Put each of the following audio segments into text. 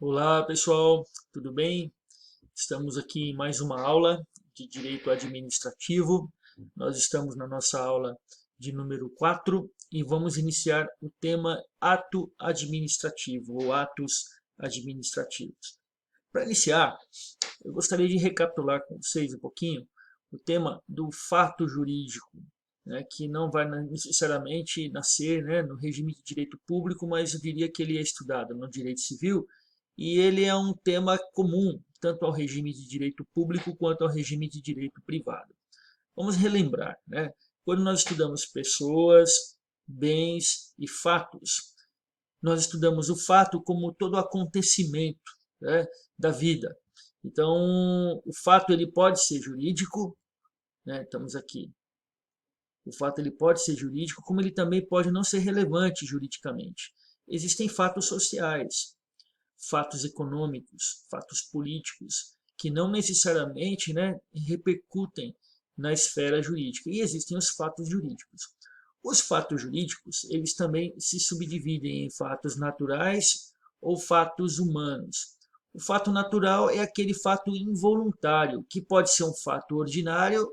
Olá pessoal, tudo bem? Estamos aqui em mais uma aula de Direito Administrativo. Nós estamos na nossa aula de número 4 e vamos iniciar o tema ato administrativo ou atos administrativos. Para iniciar, eu gostaria de recapitular com vocês um pouquinho o tema do fato jurídico, né, que não vai necessariamente nascer, né, no regime de direito público, mas eu diria que ele é estudado no direito civil e ele é um tema comum tanto ao regime de direito público quanto ao regime de direito privado. Vamos relembrar, né? Quando nós estudamos pessoas, bens e fatos, nós estudamos o fato como todo acontecimento, né, da vida. Então, o fato ele pode ser jurídico, né? Estamos aqui. O fato ele pode ser jurídico, como ele também pode não ser relevante juridicamente. Existem fatos sociais, fatos econômicos, fatos políticos, que não necessariamente, né, repercutem na esfera jurídica. E existem os fatos jurídicos. Os fatos jurídicos, eles também se subdividem em fatos naturais ou fatos humanos. O fato natural é aquele fato involuntário, que pode ser um fato ordinário,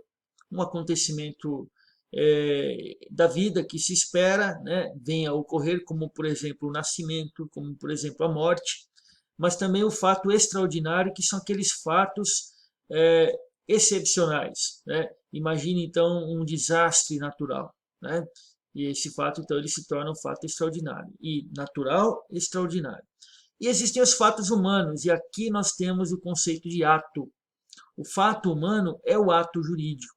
um acontecimento da vida que se espera, né, venha a ocorrer, como por exemplo o nascimento, como por exemplo a morte, mas também o fato extraordinário, que são aqueles fatos é, excepcionais. Né? Imagine então um desastre natural, né? E esse fato então ele se torna um fato extraordinário e natural extraordinário. E existem os fatos humanos, e aqui nós temos o conceito de ato. O fato humano é o ato jurídico,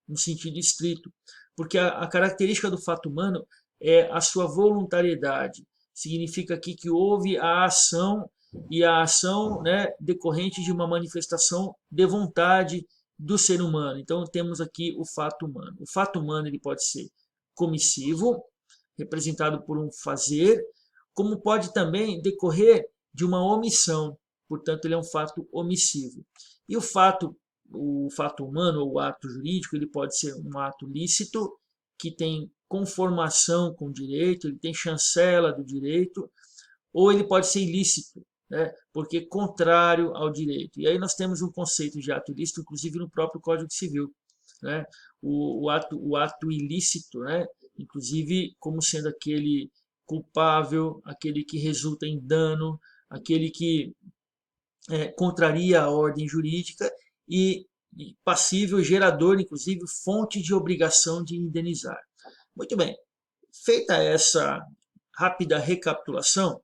no sentido estrito, porque a característica do fato humano é a sua voluntariedade. Significa aqui que houve a ação e a ação, né, decorrente de uma manifestação de vontade do ser humano. Então temos aqui o fato humano. O fato humano ele pode ser comissivo, representado por um fazer, como pode também decorrer de uma omissão. Portanto, ele é um fato omissivo. E o fato humano ou o ato jurídico, ele pode ser um ato lícito, que tem conformação com o direito, ele tem chancela do direito, ou ele pode ser ilícito, né, porque é contrário ao direito. E aí nós temos um conceito de ato ilícito, inclusive no próprio Código Civil. Né, o ato ilícito, né, inclusive como sendo aquele culpável, aquele que resulta em dano, aquele que contraria a ordem jurídica e passível, gerador, inclusive, fonte de obrigação de indenizar. Muito bem, feita essa rápida recapitulação,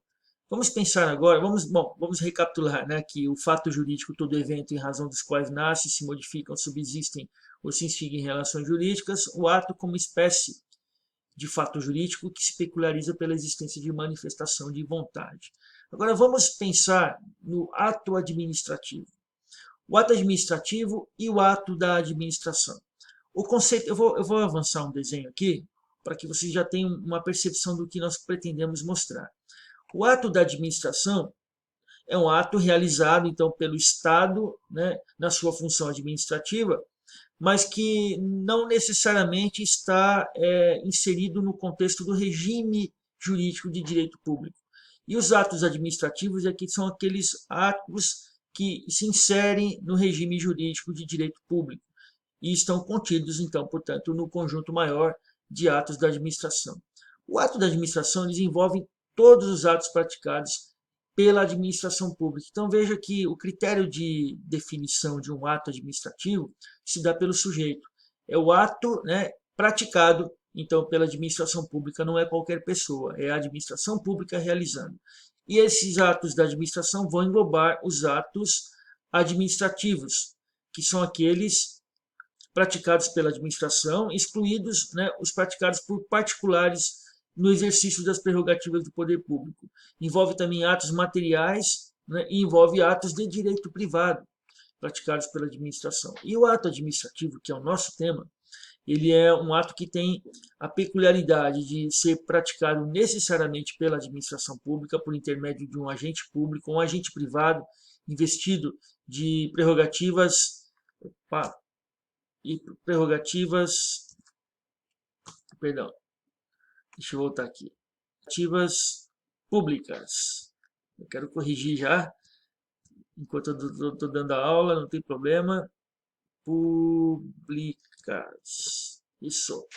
vamos pensar agora, vamos recapitular, né, que o fato jurídico, todo evento em razão dos quais nasce, se modificam, subsistem ou se extinguem relações jurídicas, o ato como espécie de fato jurídico que se peculariza pela existência de manifestação de vontade. Agora vamos pensar no ato administrativo. O ato administrativo e o ato da administração. O conceito, eu vou avançar um desenho aqui para que vocês já tenham uma percepção do que nós pretendemos mostrar. O ato da administração é um ato realizado então pelo Estado, né, na sua função administrativa, mas que não necessariamente está inserido no contexto do regime jurídico de direito público. E os atos administrativos aqui são aqueles atos que se inserem no regime jurídico de direito público e estão contidos, então, portanto, no conjunto maior de atos da administração. O ato da administração desenvolve todos os atos praticados pela administração pública. Então veja que o critério de definição de um ato administrativo se dá pelo sujeito. É o ato, né, praticado então pela administração pública, não é qualquer pessoa, é a administração pública realizando. E esses atos da administração vão englobar os atos administrativos, que são aqueles praticados pela administração, excluídos, né, os praticados por particulares no exercício das prerrogativas do poder público. Envolve também atos materiais, né, e envolve atos de direito privado praticados pela administração. E o ato administrativo, que é o nosso tema, ele é um ato que tem a peculiaridade de ser praticado necessariamente pela administração pública por intermédio de um agente público, um agente privado investido de prerrogativas e prerrogativas, perdão, deixa eu voltar aqui, prerrogativas públicas, Eu quero corrigir já, enquanto eu estou dando a aula, não tem problema. Públicas. Isso.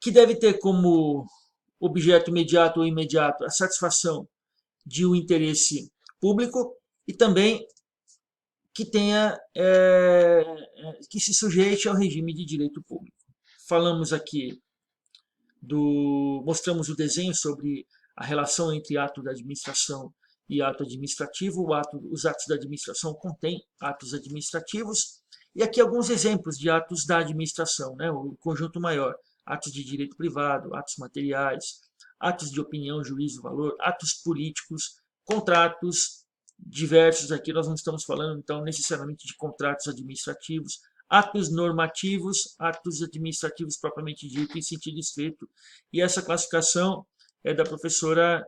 Que deve ter como objeto imediato ou imediato a satisfação de um interesse público e também que tenha que se sujeite ao regime de direito público. Falamos aqui mostramos o desenho sobre a relação entre ato da administração e ato administrativo. Os atos da administração contêm atos administrativos. E aqui alguns exemplos de atos da administração, né? O conjunto maior: atos de direito privado, atos materiais, atos de opinião, juízo, valor, atos políticos, contratos diversos. Aqui nós não estamos falando, então, necessariamente de contratos administrativos, atos normativos, atos administrativos propriamente dito, em sentido estrito. E essa classificação é da professora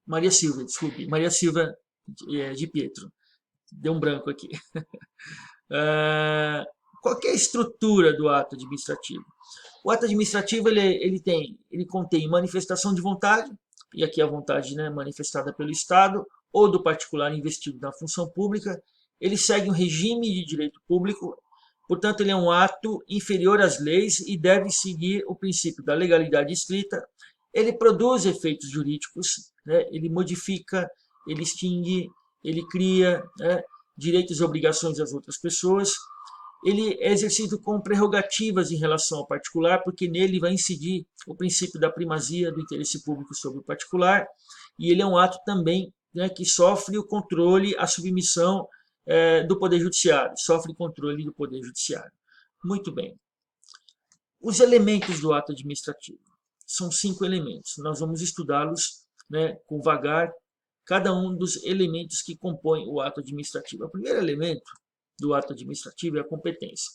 Maria Silva, desculpe, Maria Silva de Pietro. Deu um branco aqui. Qual que é a estrutura do ato administrativo? O ato administrativo ele contém manifestação de vontade, e aqui a vontade, né, manifestada pelo Estado ou do particular investido na função pública. Ele segue um regime de direito público, portanto ele é um ato inferior às leis e deve seguir o princípio da legalidade estrita. Ele produz efeitos jurídicos, né, ele modifica, ele extingue, ele cria, né, direitos e obrigações das outras pessoas. Ele é exercido com prerrogativas em relação ao particular, porque nele vai incidir o princípio da primazia do interesse público sobre o particular, e ele é um ato também, né, que sofre o controle, a submissão do Poder Judiciário, sofre controle do Poder Judiciário. Muito bem. Os elementos do ato administrativo. São 5 elementos. Nós vamos estudá-los, né, com vagar, cada um dos elementos que compõem o ato administrativo. O primeiro elemento do ato administrativo é a competência.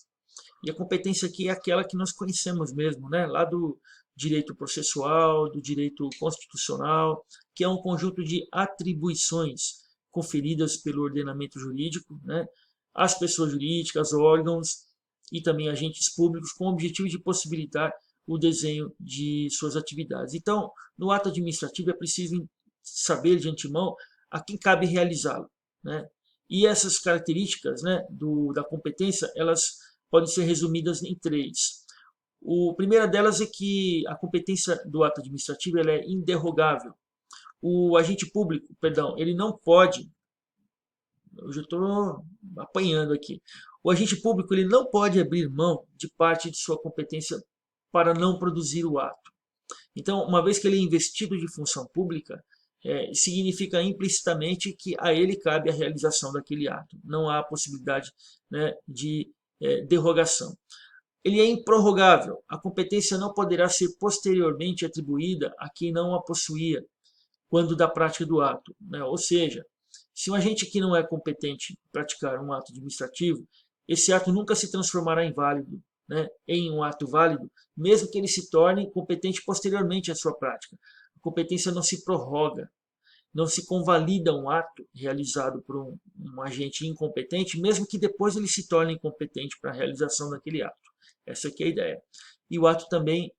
E a competência aqui é aquela que nós conhecemos mesmo, né? Lá do direito processual, do direito constitucional, que é um conjunto de atribuições conferidas pelo ordenamento jurídico, né, às pessoas jurídicas, órgãos e também agentes públicos, com o objetivo de possibilitar o desenho de suas atividades. Então, no ato administrativo é preciso saber de antemão a quem cabe realizá-lo, né? E essas características, né, da competência, elas podem ser resumidas em 3. A primeira delas é que a competência do ato administrativo ela é inderrogável. O agente público, perdão, ele não pode, eu já estou apanhando aqui, o agente público ele não pode abrir mão de parte de sua competência para não produzir o ato. Então, uma vez que ele é investido de função pública, significa implicitamente que a ele cabe a realização daquele ato. Não há possibilidade, né, de derrogação. Ele é improrrogável. A competência não poderá ser posteriormente atribuída a quem não a possuía quando da prática do ato, né? Ou seja, se um agente que não é competente praticar um ato administrativo, esse ato nunca se transformará em válido, né, em um ato válido, mesmo que ele se torne competente posteriormente à sua prática. A competência não se prorroga, não se convalida um ato realizado por um agente incompetente, mesmo que depois ele se torne incompetente para a realização daquele ato. Essa aqui é a ideia. E o ato também,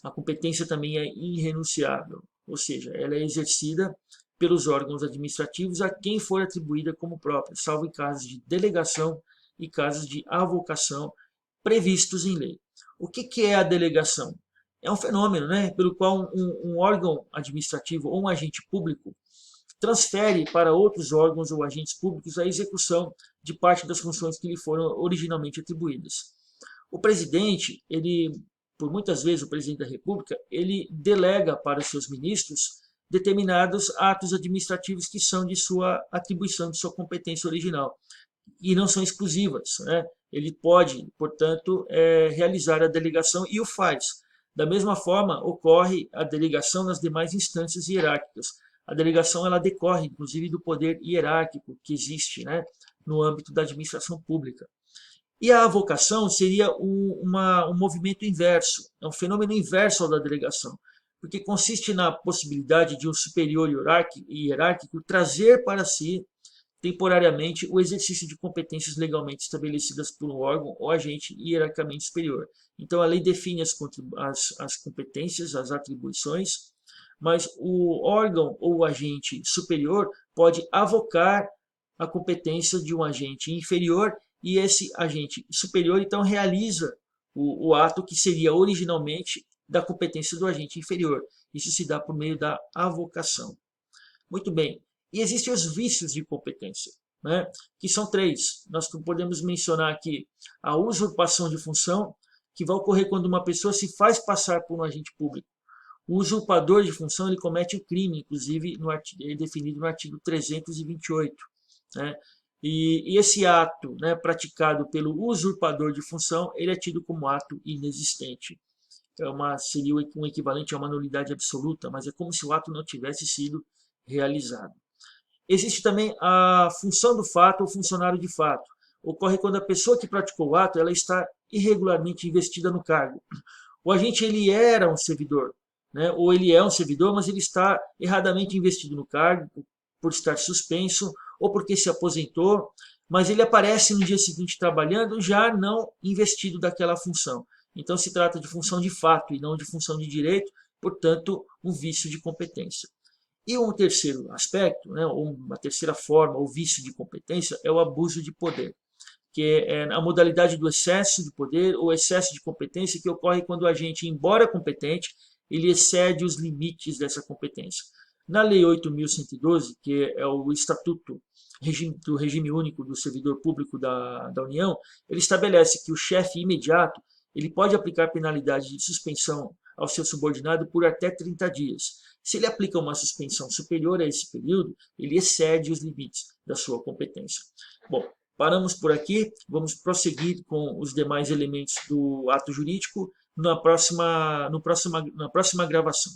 a competência também é irrenunciável, ou seja, ela é exercida pelos órgãos administrativos a quem for atribuída como própria, salvo em casos de delegação e casos de avocação previstos em lei. O que é a delegação? É um fenômeno, né, pelo qual um órgão administrativo ou um agente público transfere para outros órgãos ou agentes públicos a execução de parte das funções que lhe foram originalmente atribuídas. O presidente, por muitas vezes o presidente da República, ele delega para os seus ministros determinados atos administrativos que são de sua atribuição, de sua competência original, e não são exclusivas, né? Ele pode, portanto, realizar a delegação e o faz. Da mesma forma, ocorre a delegação nas demais instâncias hierárquicas. A delegação ela decorre, inclusive, do poder hierárquico que existe, né, no âmbito da administração pública. E a avocação seria um movimento inverso, é um fenômeno inverso ao da delegação, porque consiste na possibilidade de um superior hierárquico trazer para si temporariamente o exercício de competências legalmente estabelecidas por um órgão ou agente hierarquicamente superior. Então, a lei define as competências, as atribuições, mas o órgão ou o agente superior pode avocar a competência de um agente inferior e esse agente superior, então, realiza o ato que seria originalmente da competência do agente inferior. Isso se dá por meio da avocação. Muito bem. E existem os vícios de competência, né? Que são 3. Nós podemos mencionar aqui a usurpação de função, que vai ocorrer quando uma pessoa se faz passar por um agente público. O usurpador de função ele comete o crime, inclusive definido no artigo 328. Né? E esse ato, né, praticado pelo usurpador de função, ele é tido como ato inexistente. Seria um equivalente a uma nulidade absoluta, mas é como se o ato não tivesse sido realizado. Existe também a função do fato ou funcionário de fato. Ocorre quando a pessoa que praticou o ato ela está irregularmente investida no cargo. O agente ele era um servidor, né? Ou ele é um servidor, mas ele está erradamente investido no cargo por estar suspenso ou porque se aposentou, mas ele aparece no dia seguinte trabalhando já não investido daquela função. Então se trata de função de fato e não de função de direito, portanto um vício de competência. E um terceiro aspecto, né, uma terceira forma, ou vício de competência, é o abuso de poder, que é a modalidade do excesso de poder ou excesso de competência que ocorre quando o agente, embora competente, ele excede os limites dessa competência. Na Lei 8.112, que é o Estatuto do Regime Único do Servidor Público da União, ele estabelece que o chefe imediato ele pode aplicar penalidade de suspensão ao seu subordinado por até 30 dias. Se ele aplica uma suspensão superior a esse período, ele excede os limites da sua competência. Bom, paramos por aqui, vamos prosseguir com os demais elementos do ato jurídico na próxima gravação.